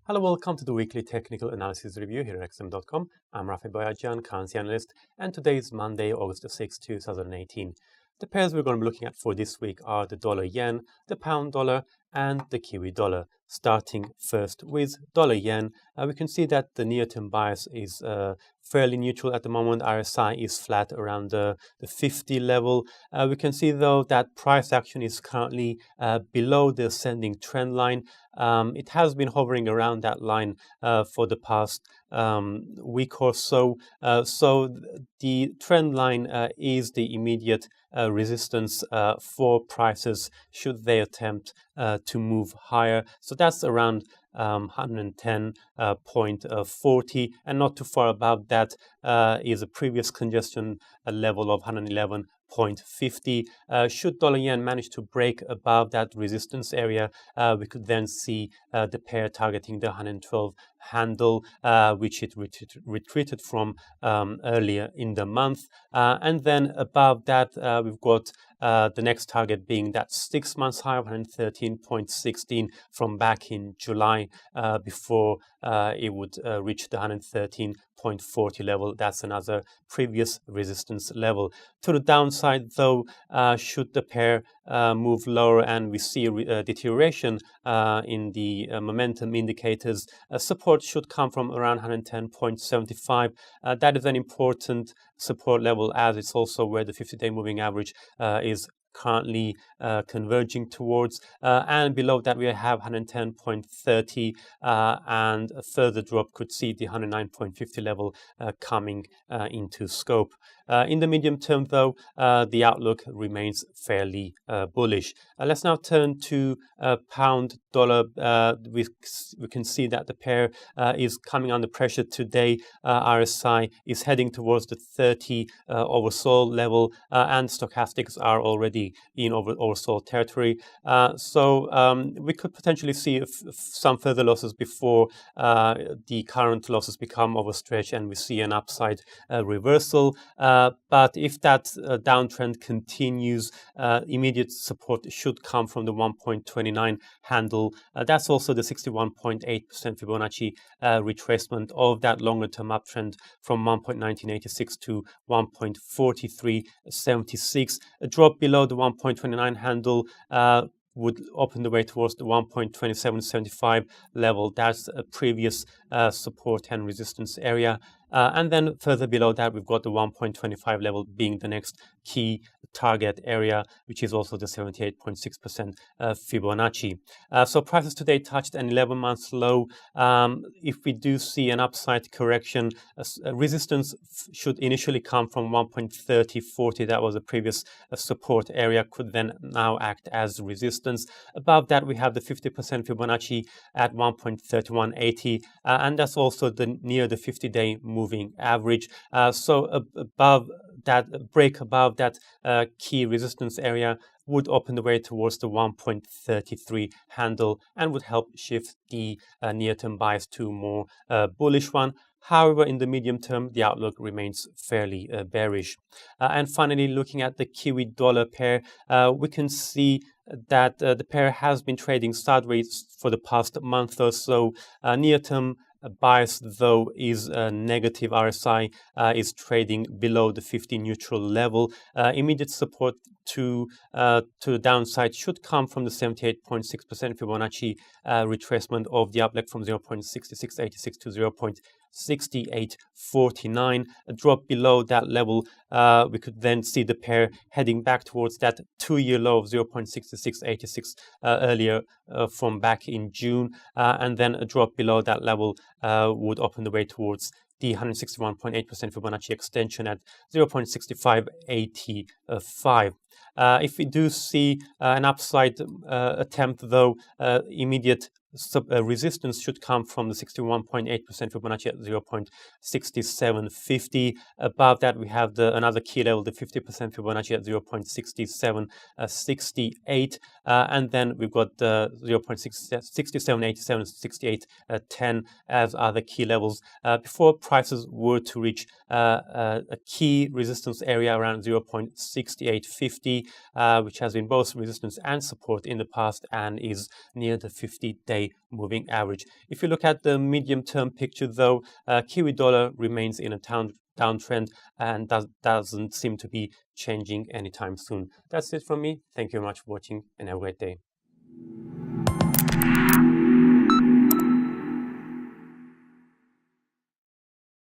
Hello, welcome to the weekly technical analysis review here at XM.com. I'm Rafi Boyajian, currency analyst, and today is Monday, August 6, 2018. The pairs we're going to be looking at for this week are the dollar yen, the pound dollar, and the Kiwi dollar. Starting first with dollar yen, we can see that the near-term bias is fairly neutral at the moment. RSI is flat around the 50 level. We can see though that price action is currently below the ascending trend line. It has been hovering around that line for the past week or so. So the trend line is the immediate resistance for prices should they attempt to move higher. So that's around 110.40, and not too far above that is a previous congestion level of 111.50. Should dollar yen manage to break above that resistance area, we could then see the pair targeting the 112 handle, which it retreated from earlier in the month. And then above that, we've got the next target being that 6 months high of 113.16 from back in July before it would reach the 113.40 level. That's another previous resistance level. To the downside though, should the pair move lower and we see deterioration in the momentum indicators, support should come from around 110.75. That is an important support level, as it's also where the 50-day moving average is currently converging towards, and below that we have 110.30, and a further drop could see the 109.50 level coming into scope. In the medium term though, the outlook remains fairly bullish. Let's now turn to pound dollar. We can see that the pair is coming under pressure today. RSI is heading towards the 30 oversold level, and stochastics are already in oversold territory. So we could potentially see some further losses before the current losses become overstretched and we see an upside reversal. But if that downtrend continues, immediate support should come from the 1.29 handle. That's also the 61.8% Fibonacci retracement of that longer term uptrend from 1.1986 to 1.4376. A drop below the 1.29 handle would open the way towards the 1.2775 level. That's a previous support and resistance area. And then further below that, we've got the 1.25 level being the next key target area, which is also the 78.6% Fibonacci. So prices today touched an 11-month low. If we do see an upside correction, resistance should initially come from 1.3040. That was a previous support area, could then now act as resistance. Above that, we have the 50% Fibonacci at 1.3180, and that's also near the 50-day moving average. So above that, break above that key resistance area would open the way towards the 1.33 handle and would help shift the near-term bias to a more bullish one. However, in the medium term, the outlook remains fairly bearish. And finally, looking at the Kiwi dollar pair, we can see that the pair has been trading sideways for the past month or so. Near-term bias though is negative. RSI is trading below the 50 neutral level. Immediate support to the downside should come from the 78.6% Fibonacci retracement of the uplift from 0.6686 to 0.6849. A drop below that level, we could then see the pair heading back towards that 2-year low of 0.6686 earlier from back in June, and then a drop below that level would open the way towards the 161.8% Fibonacci extension at 0.6585. If we do see an upside attempt, though, immediate resistance should come from the 61.8% Fibonacci at 0.6750. Above that, we have another key level, the 50% Fibonacci at 0.6768, and then we've got the 0.6787, 6810 as other key levels before prices were to reach a key resistance area around 0.6850, which has been both resistance and support in the past and is near the 50-day moving average. If you look at the medium-term picture, though, Kiwi dollar remains in a downtrend and doesn't seem to be changing anytime soon. That's it from me. Thank you very much for watching and have a great day.